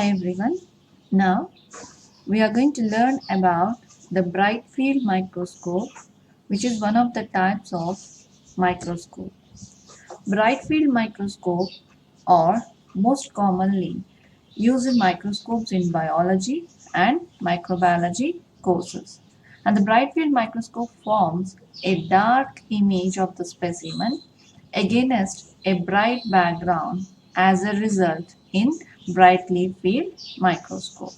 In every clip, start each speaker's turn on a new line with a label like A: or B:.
A: Hi everyone. Now we are going to learn about the bright field microscope, which is one of the types of microscope. Bright field microscope or most commonly used in microscopes in biology and microbiology courses. And the bright field microscope forms a dark image of the specimen against a bright background as a result in brightly field microscope.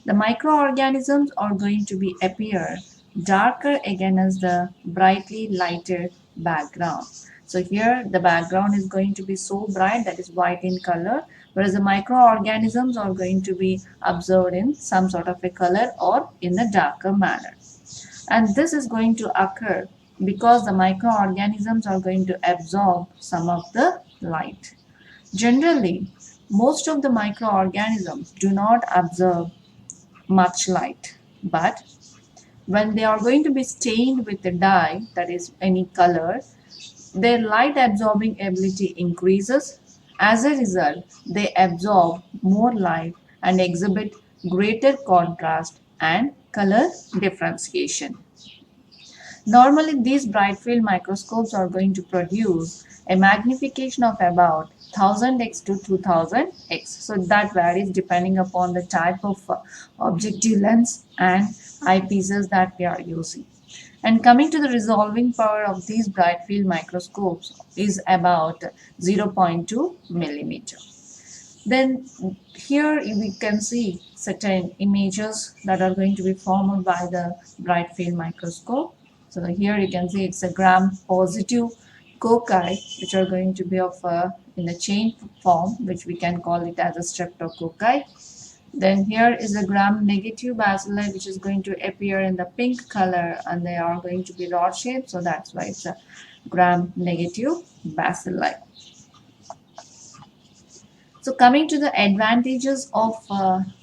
A: The microorganisms are going to be appear darker against the brightly lighted background. So here the background is going to be so bright, that is white in color, whereas the microorganisms are going to be observed in some sort of a color or in a darker manner. And this is going to occur because the microorganisms are going to absorb some of the light. Generally, most of the microorganisms do not absorb much light, but when they are going to be stained with a dye, that is any color, their light absorbing ability increases. As a result, they absorb more light and exhibit greater contrast and color differentiation. Normally, these bright field microscopes are going to produce a magnification of about 1000x to 2000x. So that varies depending upon the type of objective lens and eyepieces that we are using. And coming to the resolving power of these bright field microscopes is about 0.2 millimeter. Then here we can see certain images that are going to be formed by the bright field microscope. So here you can see it's a gram positive cocci, which are going to be of in a chain form, which we can call it as a streptococci. Then here is a gram negative bacilli, which is going to appear in the pink color, and they are going to be rod shaped, so that's why it's a gram negative bacilli. So coming to the advantages of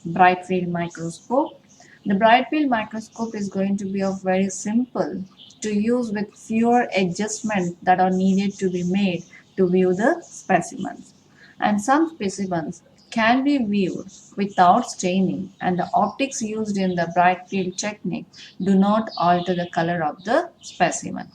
A: bright field microscope, the bright field microscope is going to be of very simple to use with fewer adjustments that are needed to be made to view the specimens. And some specimens can be viewed without staining, and the optics used in the bright field technique do not alter the color of the specimen.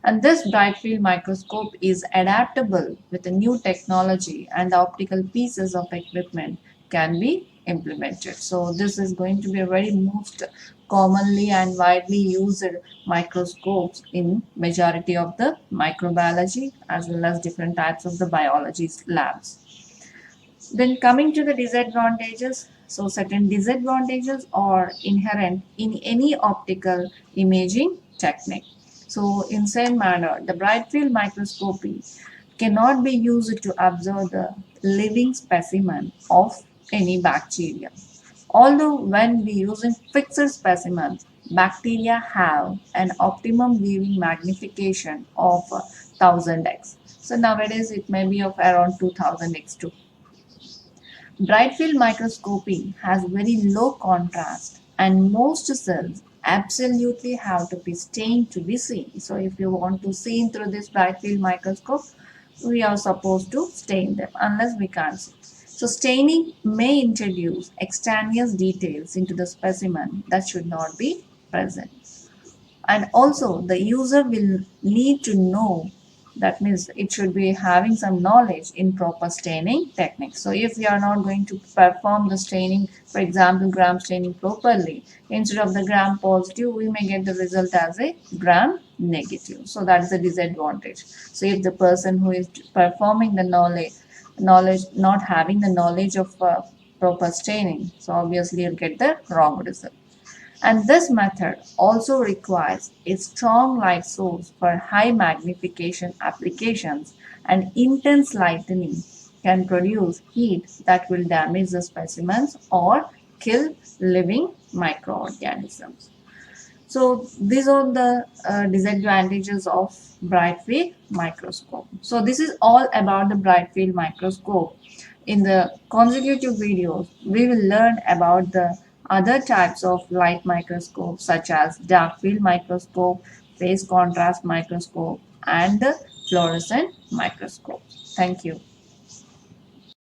A: And this bright field microscope is adaptable with the new technology, and the optical pieces of equipment can be implemented. So this is going to be a very most commonly and widely used microscopes in majority of the microbiology as well as different types of the biology labs. Then coming to the disadvantages, so certain disadvantages are inherent in any optical imaging technique. So in same manner, the bright field microscopy cannot be used to observe the living specimen of any bacteria. Although when we using fixed specimens, bacteria have an optimum viewing magnification of 1000x. So nowadays it may be of around 2000x too. Bright field microscopy has very low contrast, and most cells absolutely have to be stained to be seen. So if you want to see through this bright field microscope, we are supposed to stain them, unless we can't see. So staining may introduce extraneous details into the specimen that should not be present. And also the user will need to know, that means it should be having some knowledge in proper staining techniques. So if we are not going to perform the staining, for example gram staining properly, instead of the gram positive we may get the result as a gram negative. So that is a disadvantage. So if the person who is performing the knowledge not having the knowledge of proper staining, so obviously you'll get the wrong result. And this method also requires a strong light source for high magnification applications, and intense lightning can produce heat that will damage the specimens or kill living microorganisms. So these are the disadvantages of bright field microscope. So this is all about the bright field microscope. In the consecutive videos, we will learn about the other types of light microscopes such as dark field microscope, phase contrast microscope, and the fluorescent microscope. Thank you.